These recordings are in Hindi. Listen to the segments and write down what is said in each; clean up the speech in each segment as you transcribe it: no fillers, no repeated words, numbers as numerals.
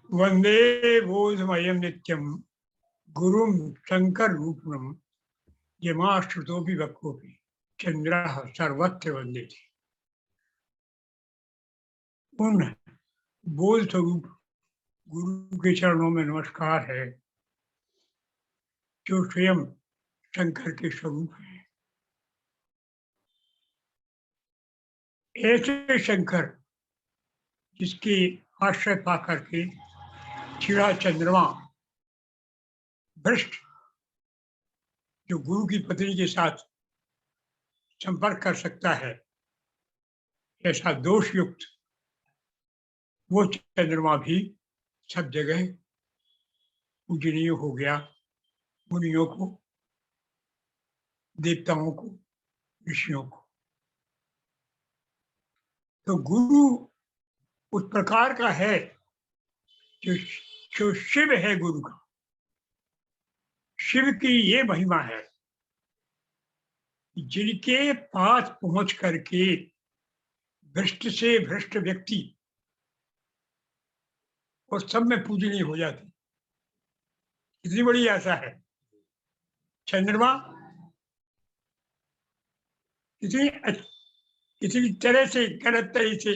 वंदे बोधमयं नित्यं गुरुं शंकर रूपम यमाश्रुतोपि वक्रोपि चंद्रः सर्वत्र वंदेति। उन बोध स्वरूप गुरु के चरणों में नमस्कार है जो स्वयं शंकर के स्वरूप है। ऐसे शंकर जिसके आश्रय पा करके छिड़ा चंद्रमा भ्रष्ट जो गुरु की पत्नी के साथ संपर्क कर सकता है, ऐसा दोष युक्त वो चंद्रमा भी सब जगह पूजनीय हो गया। मुनियों को, देवताओं को, ऋषियों को। तो गुरु उस प्रकार का है जो जो शिव है। गुरु का, शिव की ये महिमा है जिनके पास पहुंच करके भ्रष्ट से भ्रष्ट व्यक्ति और सब में पूजनीय हो जाते। कितनी बड़ी आशा है। चंद्रमा किसी तरह से गलत तरह से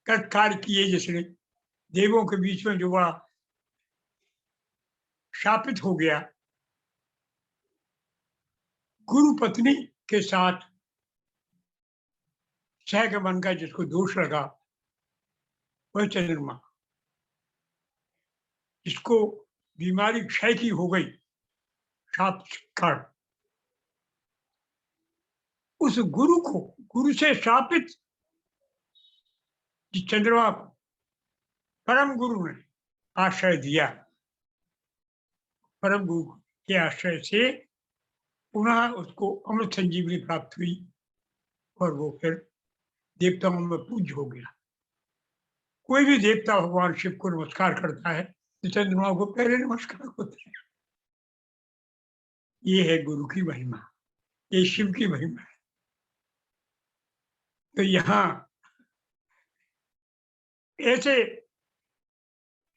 कार्य किए, जिसने देवों के बीच में जो बड़ा शापित हो गया, गुरु पत्नी के साथ सहगमन का जिसको दोष लगा, वह चंद्रमा जिसको बीमारी क्षय की हो गई शाप कारण, उस गुरु को, गुरु से शापित जिस चंद्रमा को परम गुरु ने आश्रय दिया, परम गुरु के आश्रय से पुनः उसको अमृत संजीवनी प्राप्त हुई और वो फिर देवताओं में पूज्य हो गया। कोई भी देवता भगवान शिव को नमस्कार करता है तो चंद्रमा को पहले नमस्कार होता है। ये है गुरु की महिमा, ये शिव की महिमा है। तो यहाँ ऐसे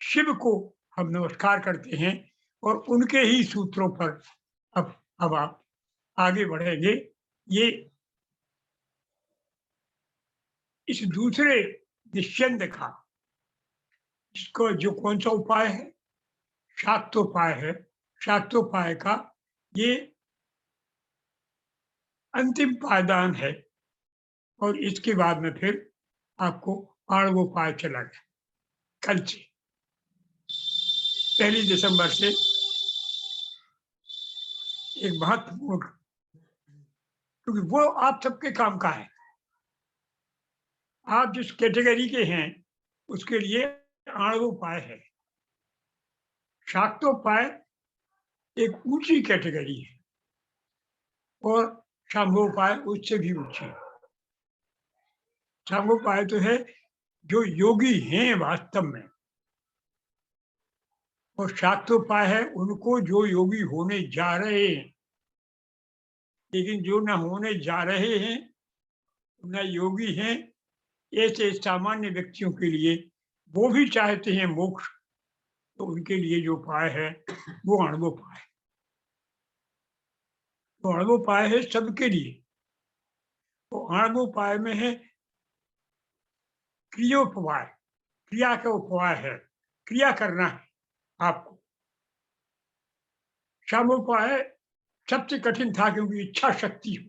शिव को हम नमस्कार करते हैं और उनके ही सूत्रों पर अब आप आगे बढ़ेंगे। ये इस दूसरे निश्चंद का, जिसको जो कौन सा उपाय है, शाक्तोपाय है, शाक्तोपाय का ये अंतिम पायदान है। और इसके बाद में फिर आपको आणवोपाय चला गया। कल से 1 दिसंबर से एक महत्वपूर्ण, क्योंकि वो आप सबके काम का है। आप जिस कैटेगरी के हैं उसके लिए आणवोपाय है। शाक्तोपाय एक ऊंची कैटेगरी है और शांभोपाय उससे भी ऊंची है। शांभोपाय तो है जो योगी हैं वास्तव में, और शाक्तोपाय है उनको जो योगी होने जा रहे हैं। लेकिन जो न होने जा रहे हैं, न योगी हैं, ऐसे सामान्य व्यक्तियों के लिए, वो भी चाहते हैं मोक्ष, तो उनके लिए जो उपाय है वो अणवोपाय है। तो अणवोपाय है सबके लिए। तो अणवोपाय में है क्रियोपवाय, क्रिया का उपाय है, क्रिया करना है आपको। शामोपाय सबसे कठिन था क्योंकि इच्छा शक्ति हो,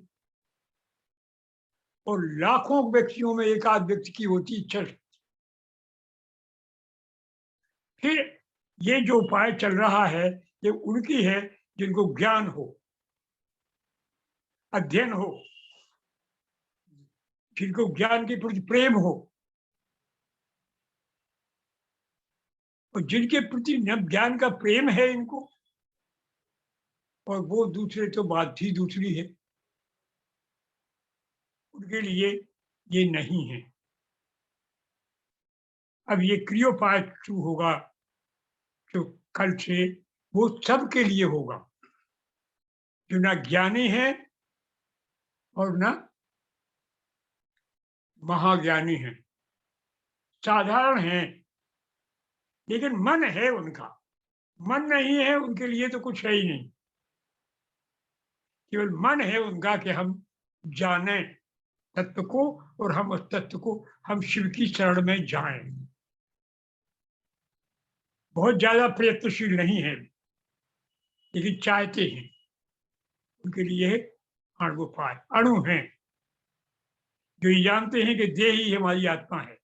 और लाखों व्यक्तियों में एक आध व्यक्ति की होती इच्छा शक्ति। फिर ये जो उपाय चल रहा है ये उनकी है जिनको ज्ञान हो, अध्ययन हो, जिनको ज्ञान के प्रति प्रेम हो, और जिनके प्रति ज्ञान का प्रेम है इनको, और वो दूसरे तो बात ही दूसरी है, उनके लिए ये नहीं है। अब ये क्रियोपाय शुरू होगा जो कल से, वो सबके लिए होगा जो ना ज्ञानी है और ना महाज्ञानी है, साधारण हैं लेकिन मन है उनका। मन नहीं है उनके लिए तो कुछ है ही नहीं। केवल मन है उनका कि हम जाने तत्व को, और हम उस तत्व को, हम शिव की शरण में जाएं। बहुत ज्यादा प्रयत्नशील नहीं है, लेकिन चाहते हैं। उनके लिए अणुपाय अणु हैं, जो ये जानते हैं कि देह ही हमारी आत्मा है।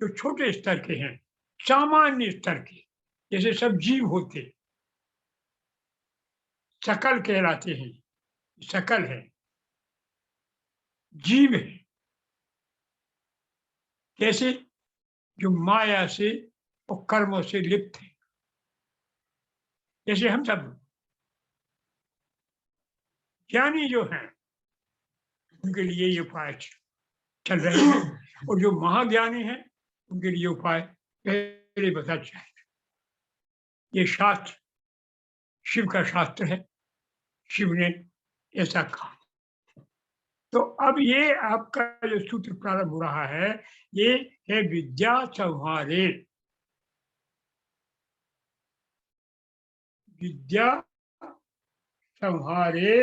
जो छोटे स्तर के हैं, सामान्य स्तर के, जैसे सब जीव होते, सकल कहलाते हैं। सकल है, जीव है। कैसे? जो माया से और कर्मों से लिप्त है, जैसे हम सब। ज्ञानी जो हैं, उनके लिए ये उपाय चल रहे हैं, और जो महाज्ञानी हैं, उनके लिए उपाय पहले बता जाए। ये शास्त्र शिव का शास्त्र है, शिव ने ऐसा कहा। तो अब ये आपका जो सूत्र प्रारंभ हो रहा है, ये है विद्या संहारे। विद्या संहारे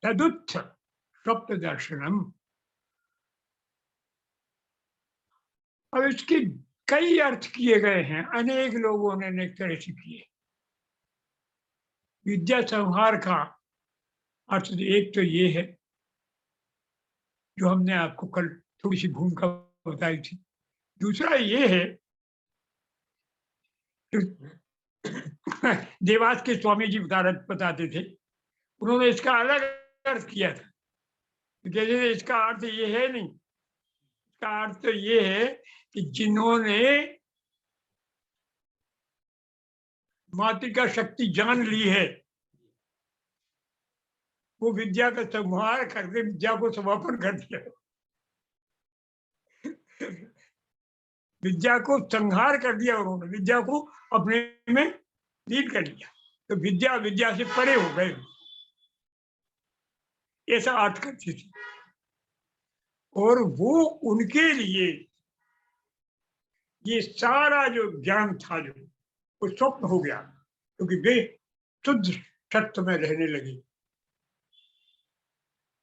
तदुत्थ स्वप्न दर्शनम। अब इसके कई अर्थ किए गए हैं, अनेक लोगों ने अनेक तरह से किए। विद्या संहार का अर्थ एक तो ये है, जो हमने आपको कल थोड़ी सी भूमिका बताई थी। दूसरा ये है कि देवास के स्वामी जी बताते थे, उन्होंने इसका अलग अर्थ किया था। जैसे इसका अर्थ ये है नहीं, इसका अर्थ तो ये है कि जिन्होंने मातृका शक्ति जान ली है, वो विद्या का संहार करके विद्या को समापन कर दिया। विद्या को संहार कर दिया उन्होंने, विद्या को अपने में लीन कर लिया। तो विद्या विद्या से परे हो गए, ऐसा अर्थ करती थी। और वो उनके लिए ये सारा जो ज्ञान था, जो वो स्वप्न हो गया, क्योंकि वे शुद्ध सत्य में रहने लगे।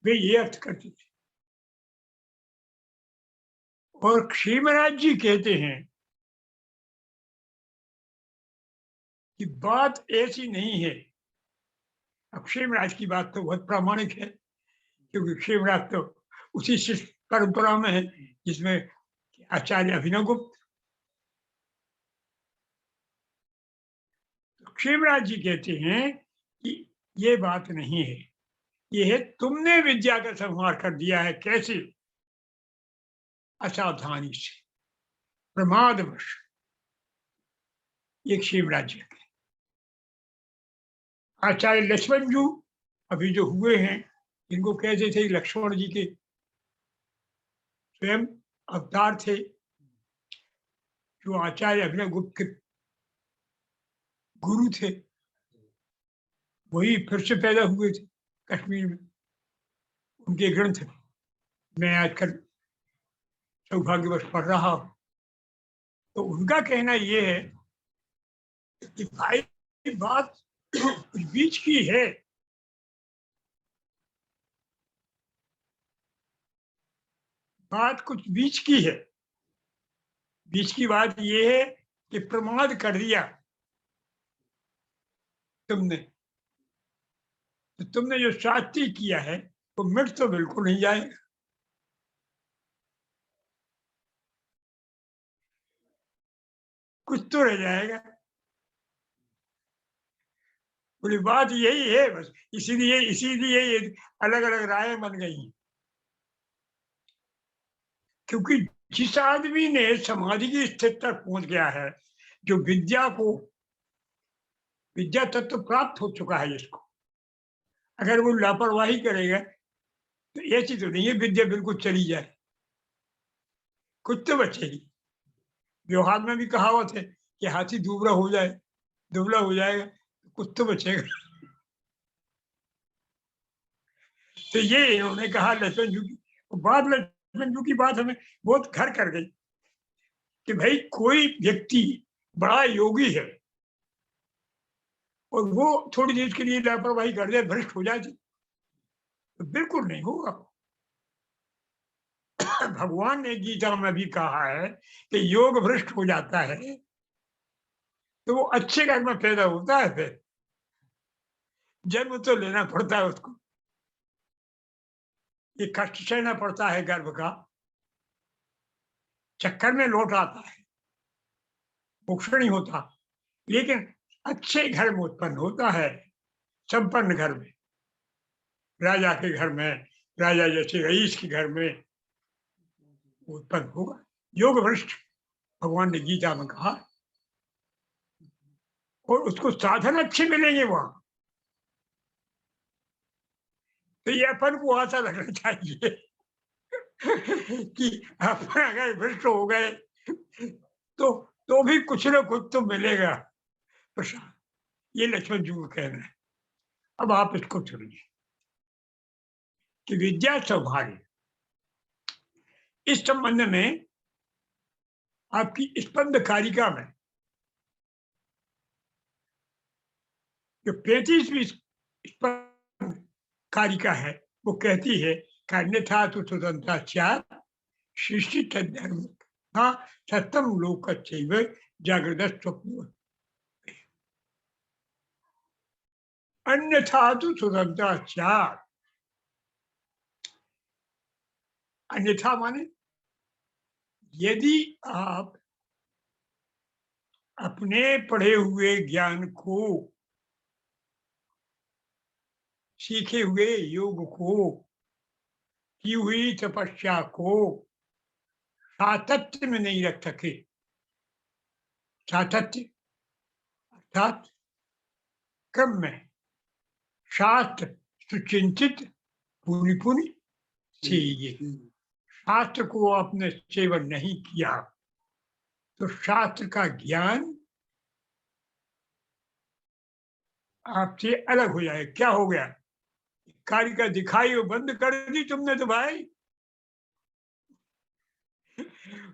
वे ये अर्थ करते थे। और क्षेमराज जी कहते हैं कि बात ऐसी नहीं है। अब क्षेमराज की बात तो बहुत प्रामाणिक है, क्योंकि क्षेमराज तो उसी शिष्य परंपरा में है जिसमें आचार्य अभिनव गुप्त। क्षेमराज जी कहते हैं कि ये बात नहीं है, ये है तुमने विद्या का संहार कर दिया है। कैसे? असावधानी से, प्रमादवश। ये क्षेमराज जी के आचार्य लक्ष्मण जी अभी जो हुए हैं, इनको कहते थे लक्ष्मण जी के स्वयं अवतार थे, जो आचार्य अभिनव गुप्त के गुरु थे। वही फिर से पैदा हुए थे कश्मीर में। उनके ग्रंथ मैं आजकल सौभाग्यवश पढ़ रहा हूं। तो उनका कहना ये है कि भाई बात कुछ बीच की है। बात कुछ बीच की है। बीच की बात ये है कि प्रमाद कर दिया तुमने। तो तुमने जो शास्त्री किया है वो मिट तो बिल्कुल नहीं जाएगा। कुछ तो रह जाएगा। पूरी बात यही है बस। इसीलिए ये अलग अलग राय बन गई। क्योंकि जिस आदमी ने समाधि की स्थिति तक पहुंच गया है, जो विद्या तत्व प्राप्त हो चुका है जिसको, अगर वो लापरवाही करेगा तो ऐसी तो नहीं है विद्या बिल्कुल चली जाए। कुछ तो बचेगी। व्यवहार में भी कहावत है कि हाथी दुबला हो जाएगा तो कुछ तो बचेगा। तो ये इन्होंने कहा लक्ष्मण जी की बात में काठमांडू की बात हमें बहुत घर कर गई कि भाई कोई व्यक्ति बड़ा योगी है और वो थोड़ी देर के लिए लापरवाही कर दे, भ्रष्ट हो जाए, तो बिल्कुल नहीं होगा। भगवान ने गीता में भी कहा है कि योग भ्रष्ट हो जाता है तो वो अच्छे घर में पैदा होता है, फिर जन्म तो लेना पड़ता है उसको, ये कष्ट सहना पड़ता है गर्भ का, चक्कर में लौट आता है, भूषण नहीं होता, लेकिन अच्छे घर में उत्पन्न होता है, संपन्न घर में, राजा के घर में, राजा जैसे रईस के घर में उत्पन्न होगा। योग भ्रष्ट भगवान ने गीता में कहा, और उसको साधन अच्छे मिलेंगे वहां, तो ये अपन को आशा लगना चाहिए कि अपन अगर भ्रष्ट हो गए तो भी कुछ ना कुछ तो मिलेगा प्रसाद। ये लक्ष्मण जी को कहना है। अब आप इसको सुनिए कि विद्या सौभाग्य, इस संबंध में आपकी स्पंद कारिका में जो 35वीं स्पंद कारिका है वो कहती है कि अन्यथा तो स्वतंत्रता सृष्टि धर्म हाँ सत्यम लोक जागृत स्वप्न, अन्यथा तो स्वतंत्रता, अन्यथा माने यदि आप अपने पढ़े हुए ज्ञान को, सीखे हुए योग को, की हुई तपस्या को सातत्य में नहीं रख सके, सातत्य अर्थात क्रम में, शास्त्र सुचिंतित पुनि पुनि चाहिए, शास्त्र को आपने सेवन नहीं किया तो शास्त्र का ज्ञान आपसे अलग हो जाए। क्या हो गया, कार्य का दिखाई वो बंद कर दी तुमने तो भाई,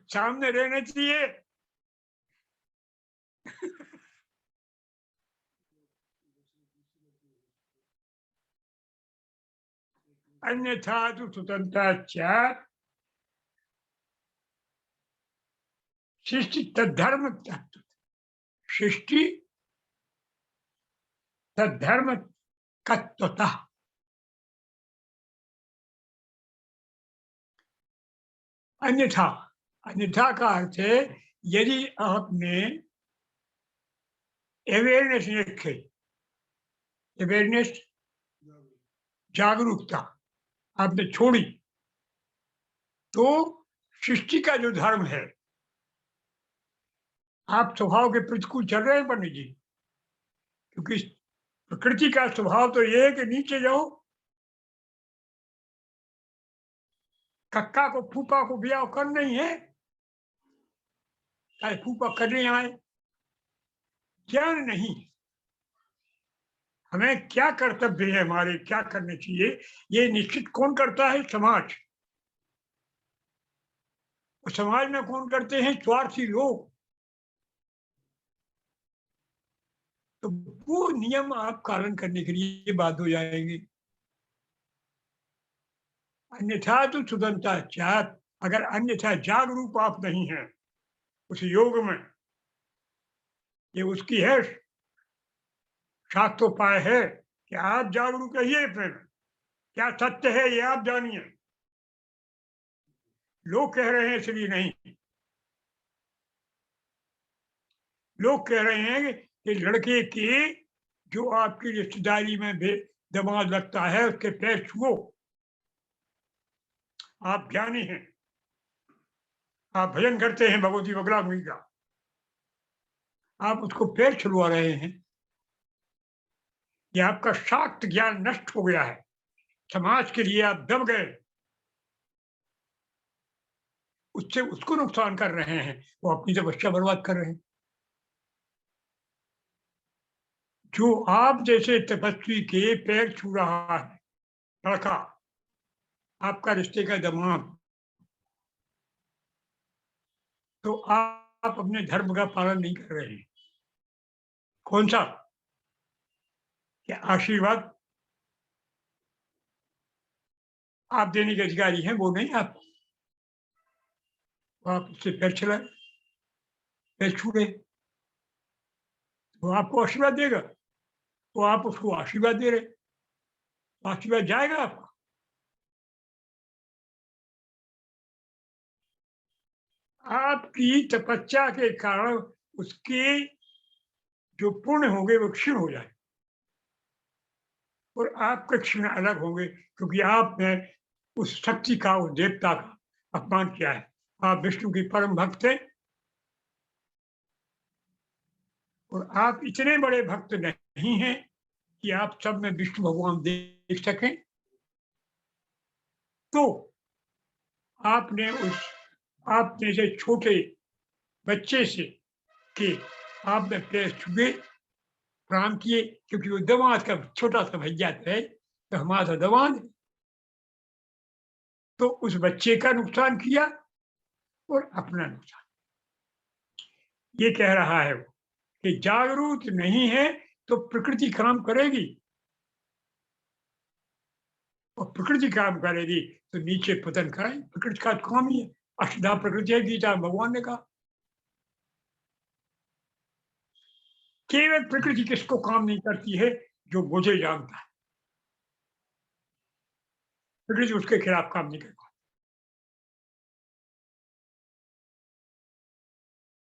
सामने रहना चाहिए। अन्यथा तो स्वतंत्रता सृष्टि तद्धर्म तत्व, सृष्टि तद्धर्म तत्वतः, अन्यथा, अन्यथा का अर्थ है यदि आपने अवेयरनेस रखे, अवेयरनेस जागरूकता आपने छोड़ी तो सृष्टि का जो धर्म है, आप स्वभाव के प्रतिकूल चल रहे हैं पंडित जी, क्योंकि प्रकृति का स्वभाव तो ये है कि नीचे जाओ, कक्का को फूफा को ब्याह कर नहीं है, चाहे फूफा करने आए, ज्ञान नहीं, हमें क्या कर्तव्य है, हमारे क्या करने चाहिए, ये निश्चित कौन करता है, समाज। और समाज में कौन करते हैं, स्वार्थी लोग। तो वो नियम आप पालन करने के लिए बाध्य हो जाएंगे। अन्यथा तो सुगमता चाहत, अगर अन्यथा जागरूक आप नहीं हैं उस योग में, ये उसकी है शास्त्रोपाय है कि आप जागरूक रहिए अपने में, क्या सत्य है ये आप जानिए, लोग कह रहे हैं इसलिए नहीं, लोग कह रहे हैं कि लड़के की जो आपकी रिश्तेदारी में भी दमाद लगता है उसके पैर छुओ, आप ज्ञानी हैं, आप भजन करते हैं भगवती बगलामुखी का, आप उसको पैर छुड़वा रहे हैं, ये आपका शाक्त ज्ञान नष्ट हो गया है, समाज के लिए आप दब गए, उससे उसको नुकसान कर रहे हैं, वो अपनी तपस्या बर्बाद कर रहे हैं। जो आप जैसे तपस्वी के पैर छू रहा है लड़का, आपका रिश्ते का दामाद, तो आप अपने धर्म का पालन नहीं कर रहे हैं। कौन सा? क्या आशीर्वाद आप देने के अधिकारी हैं, वो नहीं आप। आप उससे पैर छुए, पैर छू गए, वो आपको आशीर्वाद देगा, तो आप उसको आशीर्वाद दे रहे, तो आशीर्वाद जाएगा आपका। आपकी तपस्या के कारण उसके जो पुण्य होंगे वो क्षीण हो जाए, और आपके क्षीण अलग होंगे, क्योंकि आपने उस शक्ति का, उस देवता का अपमान किया है। आप विष्णु की परम भक्त हैं, और आप इतने बड़े भक्त नहीं हैं कि आप सब में विष्णु भगवान देख सकें। तो आपने से छोटे बच्चे से कि आपने पैर छुए, प्रणाम किए, क्योंकि वो दामाद का छोटा सा भैया है, तो हमारा दामाद है। तो उस बच्चे का नुकसान किया और अपना नुकसान। ये कह रहा है वो कि जागरूक नहीं है तो प्रकृति काम करेगी, और प्रकृति काम करेगी तो नीचे पतन कराएगी। प्रकृति का काम ही है, अष्टधा प्रकृति है, गीता भगवान ने कहा। केवल प्रकृति किसको काम नहीं करती है? जो मुझे जानता है। प्रकृति उसके खिलाफ काम नहीं करती।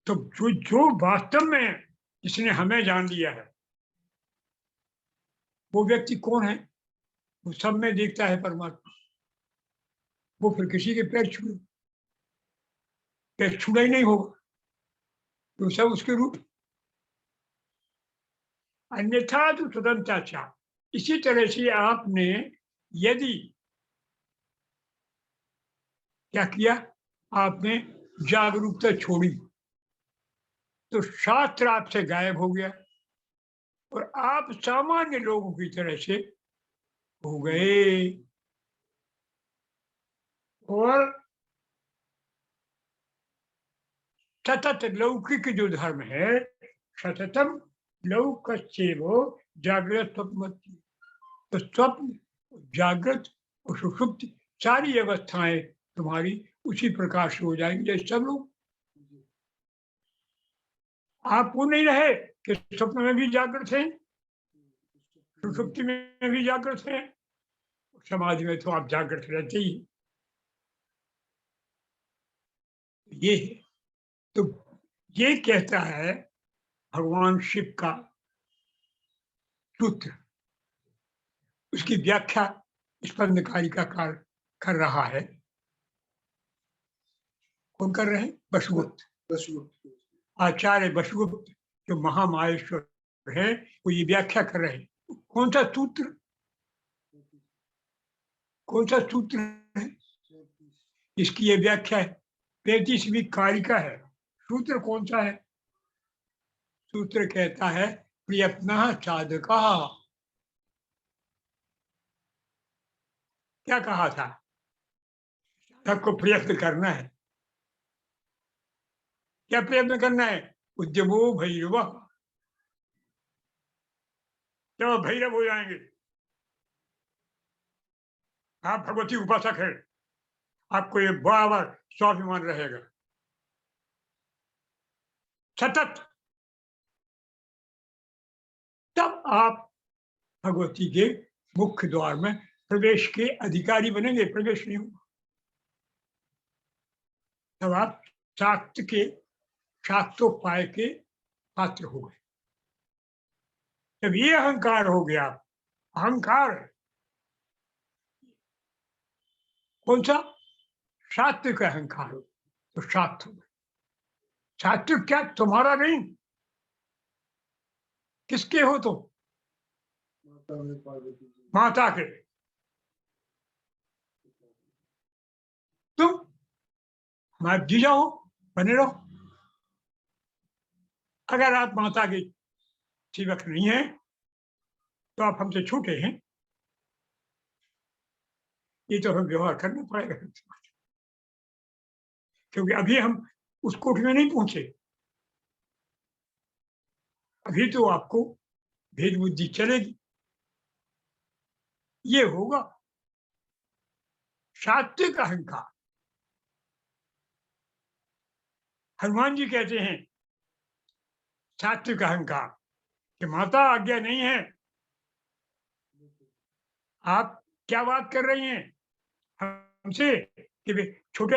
तो जो जो वास्तव में जिसने हमें जान लिया है, वो व्यक्ति कौन है? वो सब में देखता है परमात्मा। वो फिर किसी के पैर छूना ही नहीं होगा, तो सब उसके रूप। अन्यथा तो स्वतंत्रता। इसी तरह से आपने यदि क्या किया, आपने जागरूकता छोड़ी, तो शास्त्र आपसे गायब हो गया, और आप सामान्य लोगों की तरह से हो गए। और सतत लौकिक जो धर्म है, सततम लौकस्येवो जागृत स्वप्नमति। तो स्वप्न, जागृत और सुषुप्ति सारी अवस्थाएं तुम्हारी उसी प्रकार से हो जाएंगी जैसे सब लोग। आप वो नहीं रहे कि स्वप्न में भी जागृत हैं, सुषुप्ति में भी जागृत हैं, समाधि में तो आप जागृत रहते ही। ये है। तो ये कहता है भगवान शिव का सूत्र, उसकी व्याख्या स्पंदकारी का कार्य कर रहा है। कौन कर रहे हैं? वसुगुप्त। आचार्य वसुगुप्त जो महामाहेश्वर है, वो ये व्याख्या कर रहे हैं। कौन सा सूत्र? कौन सा सूत्र है? इसकी ये व्याख्या है, 35वीं कारिका है। सूत्र कौन सा है? सूत्र कहता है प्रयत्न साधका। क्या कहा था? साधक को प्रयत्न करना है। क्या प्रयत्न करना है? उद्यमो भैरव। जब भैरव हो जाएंगे, आप भगवती उपासक है, आपको ये बराबर स्वाभिमान रहेगा सतत, तब आप भगवती के मुख्य द्वार में प्रवेश के अधिकारी बनेंगे। प्रवेश नहीं होगा तब आप शाक्त के, शाक्तोपाय के पात्र हो गए। जब ये अहंकार हो गया, अहंकार कौन सा? सात्विक अहंकार, तो शाक्त हो गए। सात्विक क्या? तुम्हारा नहीं, किसके हो तुम? माता के। तुम हमारे जीजा हो, बने रहो। अगर आप माता के सेवक नहीं है तो आप हमसे छूटे हैं। ये तो हमें व्यवहार करना पड़ेगा, क्योंकि अभी हम उस कोठ में नहीं पहुंचे। अभी तो आपको भेद बुद्धि चलेगी। ये होगा सात्विक अहंकार। हनुमान जी कहते हैं सात्विक अहंकार कि माता आज्ञा नहीं है, आप क्या बात कर रही हैं हमसे कि छोटे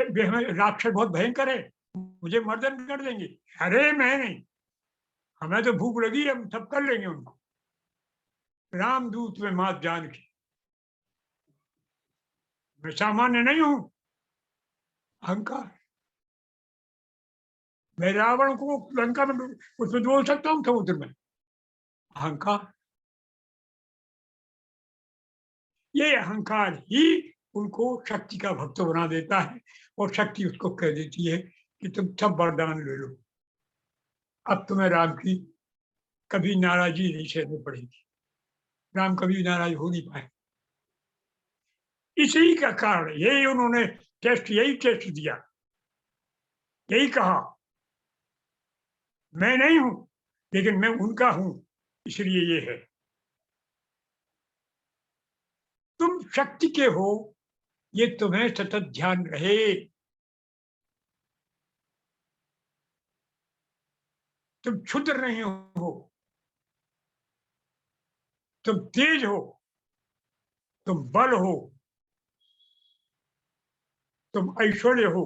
राक्षस बहुत भयंकर है, मुझे मर्दन कर देंगे। अरे मैं नहीं, हमें तो भूख लगी, हम सब कर लेंगे उनको। रामदूत में मात जानकी, मैं सामान्य नहीं हूं। अहंकार। मैं रावण को लंका में उसमें बोल सकता हूँ समुद्र में। अहंकार। ये अहंकार ही उनको शक्ति का भक्त बना देता है और शक्ति उसको कह देती है कि तुम सब वरदान ले लो, अब तुम्हें राम की कभी नाराजगी नहीं सहनी पड़ेगी। राम कभी नाराज हो नहीं पाए। इसी का कारण यही उन्होंने यही टेस्ट दिया, यही कहा मैं नहीं हूं लेकिन मैं उनका हूं, इसलिए ये है। तुम शक्ति के हो, ये तुम्हें सतत ध्यान रहे। तुम क्षुद्र नहीं हो, तुम तेज हो, तुम बल हो, तुम ऐश्वर्य हो,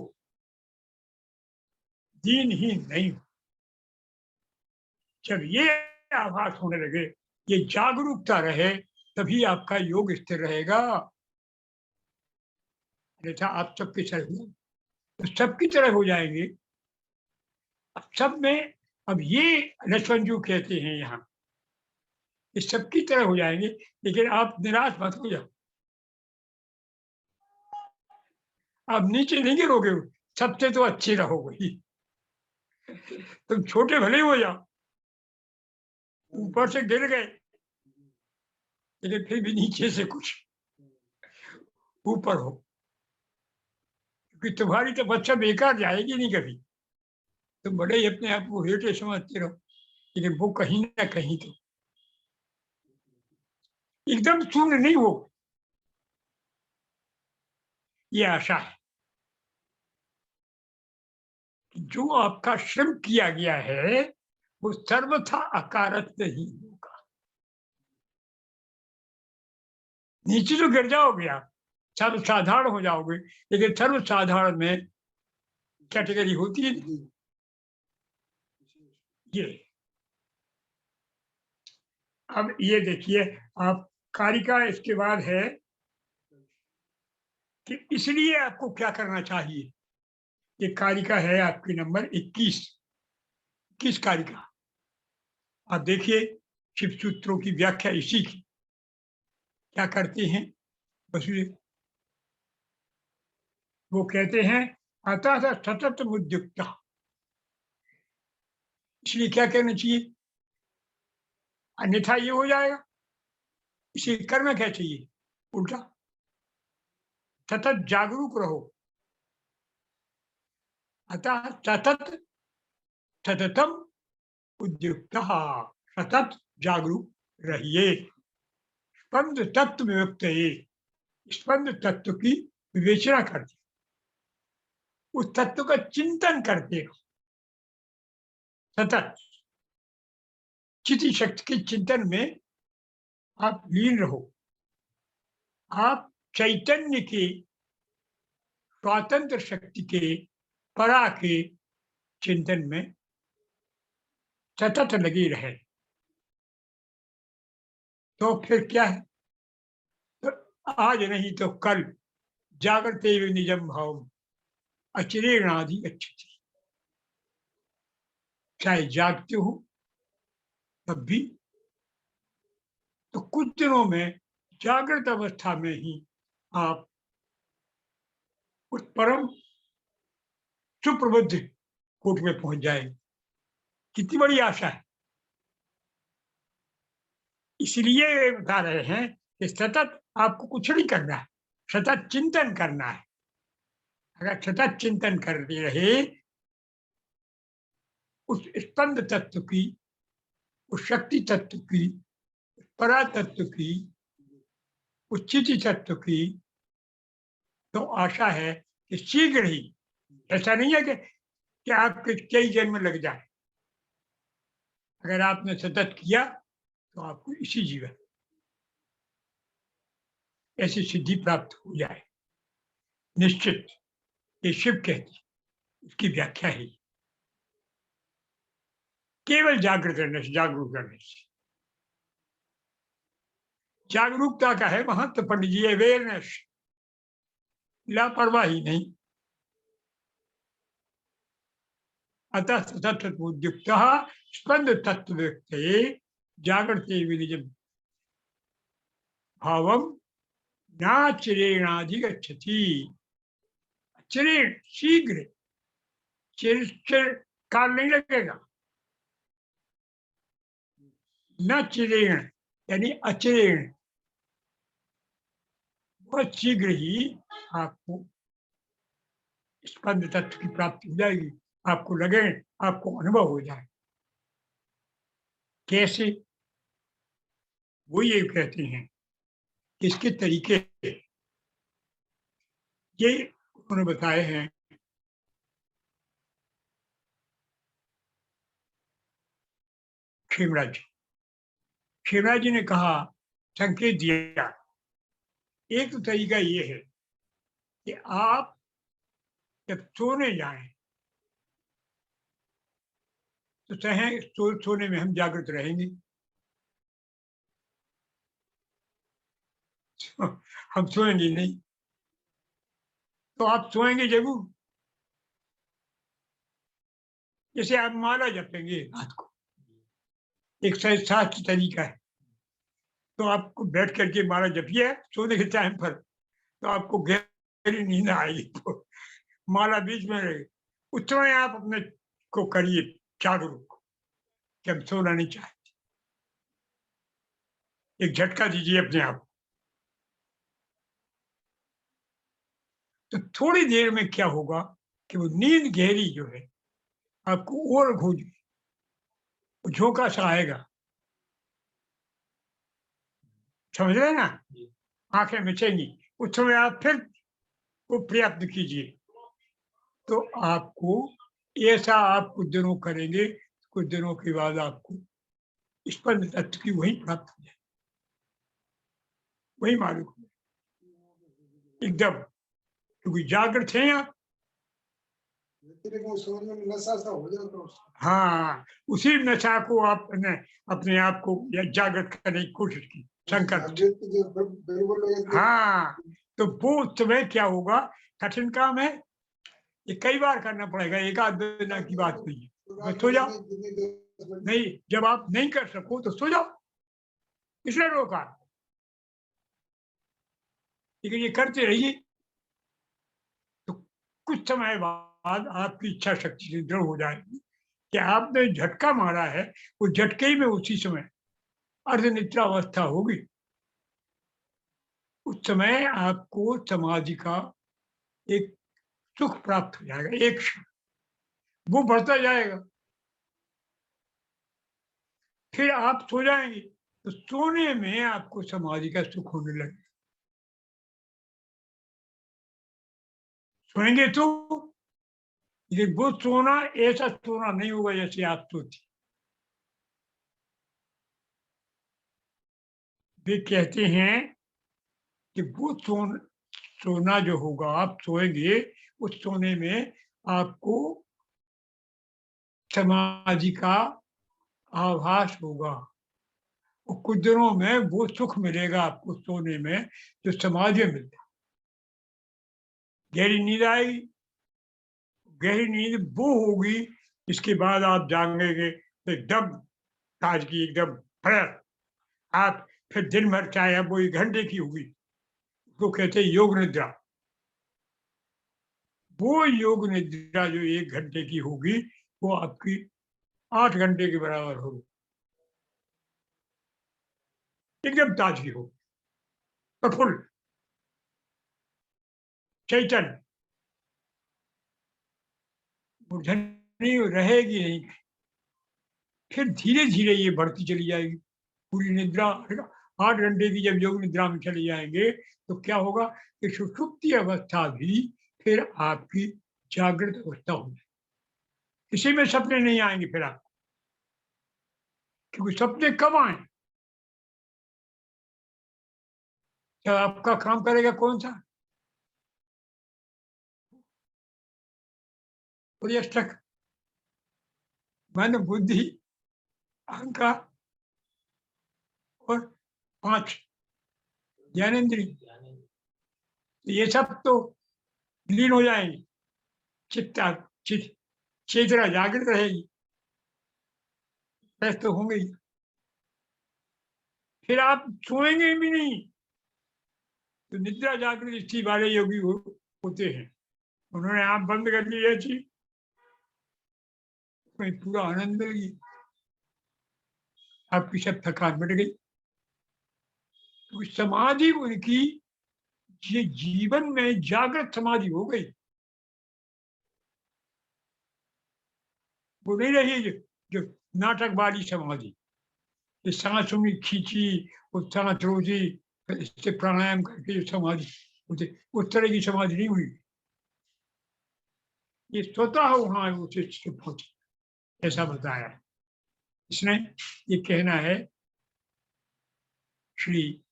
दीनहीन नहीं हो। जब ये आभास होने लगे, ये जागरूकता रहे, तभी आपका योग स्थिर रहेगा। अन्यथा आप सबकी तरह तो सबकी तरह हो जाएंगे। अब सब में, अब ये लक्ष्मण जी कहते हैं यहाँ, ये सबकी तरह हो जाएंगे, लेकिन आप निराश मत हो जाओ। आप नीचे नहीं गिरोगे, सबसे तो अच्छे रहोगे ही। तुम छोटे भले हो जाओ, ऊपर से गिर गए लेकिन फिर भी नीचे से कुछ ऊपर हो, क्योंकि तुम्हारी तो बच्चा बेकार जाएगी नहीं कभी। तुम बड़े ही अपने आप को हेटे समझते रहो, लेकिन वो कहीं ना कहीं तो एकदम शून्य नहीं हो। ये आशा है कि जो आपका श्रम किया गया है वो सर्वथा अकारत नहीं होगा। नीचे तो गिर जाओगे आप, सर्वसाधारण हो जाओगे, लेकिन सर्वसाधारण में कैटेगरी होती है नहीं। ये अब ये देखिए, आप कारिका इसके बाद है कि इसलिए आपको क्या करना चाहिए। ये कारिका है आपकी नंबर 21, 21 कारिका। आप देखिए शिव सूत्रों की व्याख्या इसी की क्या करते हैं वसुदेव। वो कहते हैं अतः सतत मुद्युक्त, इसलिए क्या कहना चाहिए, अन्यथा ये हो जाएगा। इसलिए करना क्या चाहिए, उल्टा सतत जागरूक रहो। अतः सतत सततम उद्युक्त, सतत जागरूक रहिए। स्पंद तत्व विभक्त, स्पंद तत्व की विवेचना करते, उस तत्व का चिंतन करते हो सतत। चिति शक्ति के चिंतन में आप लीन रहो। आप चैतन्य के, स्वतंत्र शक्ति के, परा के चिंतन में सतत लगी रहे। तो फिर क्या है, तो आज नहीं तो कल जागरते हुए निजम भाव अचिरेणाधि अच्छी। चाहे जागते हो तब भी, तो कुछ दिनों में जागृत अवस्था में ही आप उस परम सुप्रबुद्ध कोट में पहुंच जाएंगे। कितनी बड़ी आशा है। इसलिए बता रहे हैं कि सतत आपको कुछ नहीं करना है, सतत चिंतन करना है। अगर सतत चिंतन करते रहे उस स्पंद तत्व की, उस शक्ति तत्व की, परा तत्व की, उस चिति तत्व की तो आशा है कि शीघ्र ही, ऐसा नहीं है कि आपके कई जन्म लग जाए। अगर आपने सतत किया तो आपको इसी जीवन ऐसी सिद्धि प्राप्त हो जाए निश्चित। ये शिव कहती, इसकी व्याख्या है केवल जागृत रहने से, जागरूक रहने से। जागरूकता का है महत्व पंडित जी, अवेयरनेस, लापरवाही नहीं। अतः तत्वोद्युक्त स्पंद तत्व व्यक्ते जागृते विनिज भावम नाचिरेणाधिगच्छति। चिरेण शीघ्र, चिर काल नहीं लगेगा। न चिरेण यानी अचिरेण, बहुत शीघ्र ही आपको स्पंद तत्व की प्राप्ति हो जाएगी। आपको लगे, आपको अनुभव हो जाए। कैसे? वो ये कहते हैं कि इसके तरीके ये उन्होंने बताए हैं। खेमराज जी, खेमराज जी ने कहा, संकेत दिया, एक तो तरीका ये है कि आप जब सोने जाएं तो चाहे सोने में हम जागृत रहेंगे, हम सोएंगे नहीं, तो आप सोएंगे जरूर। जैसे आप माला जपेंगे रात को, एक शास्त्र तरीका है। तो आपको बैठ करके माला जपिए सोने के टाइम पर, तो आपको गहरी नींद आएगी। तो माला बीच में रहेगी, उस समय आप अपने को करिए जागरूक कि हम सोना नहीं चाहते। एक झटका दीजिए अपने आप। तो थोड़ी देर में क्या होगा कि वो नींद गहरी जो है आपको और झोंका सा आएगा, समझ रहे हैं ना? आंखें मिचेंगी, उस समय आप फिर वो प्रयत्न कीजिए, तो आपको ऐसा आप कुछ दिनों करेंगे, कुछ दिनों के बाद आपको स्पंद तत्व की वही प्राप्त हो जाए, वही मालूम हो एकदम, क्योंकि जागृत हैं आप। हाँ, उसी नशा को आपने अपने आप को जागृत करने की कोशिश की, संकल्प। हाँ, तो वो समय क्या होगा, कठिन काम है, ये कई बार करना पड़ेगा, एक आध दिन की बात नहीं है। बस सो जाओ, नहीं जब आप नहीं कर सको तो सो जाओ, इसने रोका। लेकिन ये करते रहिए तो कुछ समय बाद आपकी इच्छा शक्ति से दृढ़ हो जाएगी कि आपने झटका मारा है, उस झटके ही में उसी समय अर्धनिद्रावस्था होगी। उस समय आपको समाधि का एक सुख प्राप्त हो जाएगा, एक क्षण वो बढ़ता जाएगा, फिर आप सो जाएंगे, तो सोने में आपको समाधि का सुख होने लगे। सोएंगे तो, लेकिन वो सोना ऐसा सोना नहीं होगा जैसे आप सोती। वे कहते हैं कि वो सोना जो होगा, आप सोएंगे, उस सोने में आपको समाधि का आभास होगा, और कुछ दिनों में वो सुख मिलेगा आपको सोने में जो समाधि में मिलता है। गहरी नींद आएगी, गहरी नींद वो होगी इसके बाद आप जागेंगे तो एकदम ताजगी, एकदम फ्रेश। आप फिर दिन भर चाहे अब वो 1 घंटे की होगी, उसको कहते हैं योग निद्रा। वो योग निद्रा जो 1 घंटे की होगी, वो आपकी 8 घंटे के बराबर होगी, एकदम ताजगी हो, प्रफुल्ल, चैतन्य। मूर्धन्य रहेगी नहीं, फिर धीरे धीरे ये बढ़ती चली जाएगी। पूरी निद्रा 8 घंटे की जब योग निद्रा में चले जाएंगे तो क्या होगा कि सुषुप्ति अवस्था भी फिर आपकी जागृत अवस्था होगी। किसी में सपने नहीं आएंगे फिर आपको, क्योंकि सपने कब आए जब आपका काम करेगा कौन सा पर्यटक मन बुद्धि अहंकार और 5 ज्ञानेन्द्रिय, ये सब तो लीन हो जाएंगे। चित्ता चेतना जागृत रहेगी, व्यस्त तो होंगे ही। फिर आप सोएंगे भी नहीं। तो निद्रा जागृत स्थिति वाले योगी होते हैं, उन्होंने आंख बंद कर ली ऐसी, पूरा आनंद मिल गई, आपकी सब थकान मिट गई। तो समाधि उनकी ये जीवन में जागृत समाधि हो गई। वो नहीं रही जो नाटक वाली समाधि, ये सांस उंगली खींची और सांस रोजी, इससे प्राणायाम करके समाधि होते, उस तरह की समाधि नहीं हुई। ये स्वतः वहां उसे पहुंचे, ऐसा बताया इसने। ये कहना है श्री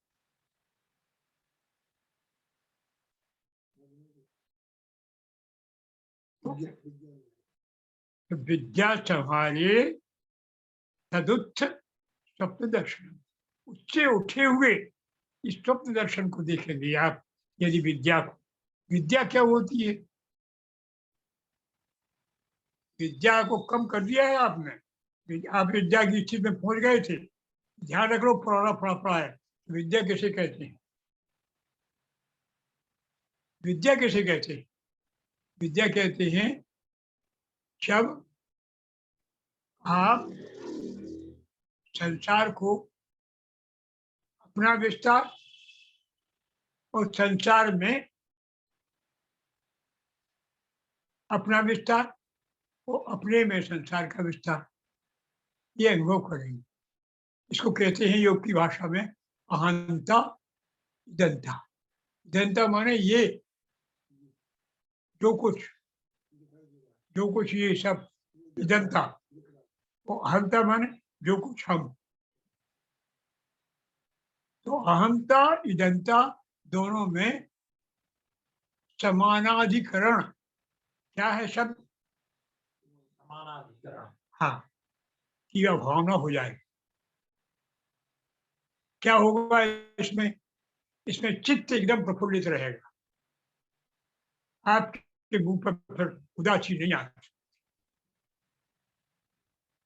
विद्या संहारे तदुत्थ स्वप्न दर्शन, उससे उठे हुए इस स्वप्न दर्शन को देखेंगे आप। यदि विद्या को, विद्या क्या होती है? विद्या को कम कर दिया है आपने। आप विद्या की स्थिति में पहुंच गए थे, ध्यान रख लो, पढ़ा है। विद्या कैसे कहते हैं? विद्या कैसे कहते हैं? विद्या कहते हैं जब आप संसार को अपना विस्तार और संसार में अपना विस्तार और अपने में संसार का विस्तार, ये अनुभव करेंगे। इसको कहते हैं योग की भाषा में अहंता इदंता। इदंता माने ये जो कुछ ये सब, इदंता। और अहंता माने जो कुछ हम। तो अहंता इदंता दोनों में समानाधिकरण क्या है शब्द? समानाधिकरण, हाँ, की अभावना हो जाए। क्या होगा इसमें? इसमें चित्त एकदम प्रफुल्लित रहेगा, आपके मुंह पर फिर उदासी नहीं आती,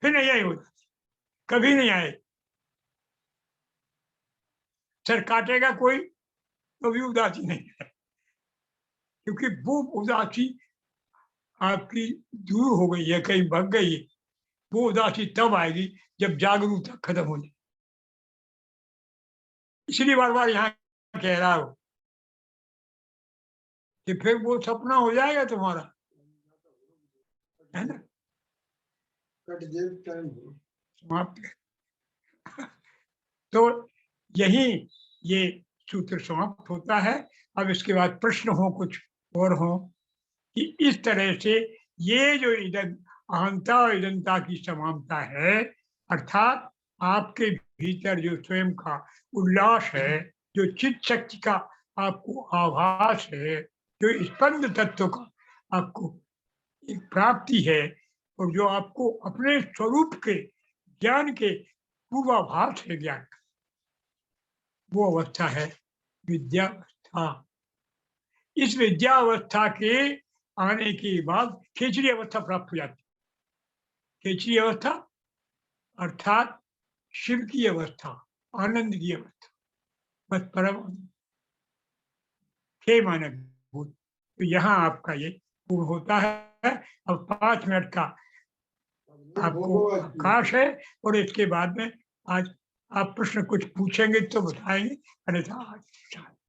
फिर नहीं आई उदासी, कभी नहीं आए। सर काटेगा कोई तो भी उदासी नहीं है, क्योंकि वो उदासी आपकी दूर हो गई है, कहीं भग गई है। वो उदासी तब आएगी जब जागरूकता खत्म हो जाए। इसलिए बार बार यहाँ कह रहा हूं कि फिर वो सपना हो जाएगा तुम्हारा, है ना? समाप्त। तो यही ये सूत्र समाप्त होता है। अब इसके बाद प्रश्न हो कुछ और हो कि इस तरह से ये जो अहंता और इदंता की समानता है, अर्थात आपके भीतर जो स्वयं का उल्लास है, जो चित्त शक्ति का आपको आभास है, जो स्पंद तत्व का आपको एक प्राप्ति है, और जो आपको अपने स्वरूप के ज्ञान के पूर्वाभास है, ज्ञान का, वो अवस्था है विद्यावस्था। इस विद्यावस्था के आने के बाद खेचरी अवस्था प्राप्त हो जाती है। खेचरी अवस्था अर्थात शिव की अवस्था, आनंद की अवस्था, बस परम हे मानव भूत। तो यहाँ आपका ये पूर्ण होता है। अब 5 मिनट का आपको अवकाश है, और इसके बाद में आज आप प्रश्न कुछ पूछेंगे तो बताएंगे, अन्यथा आज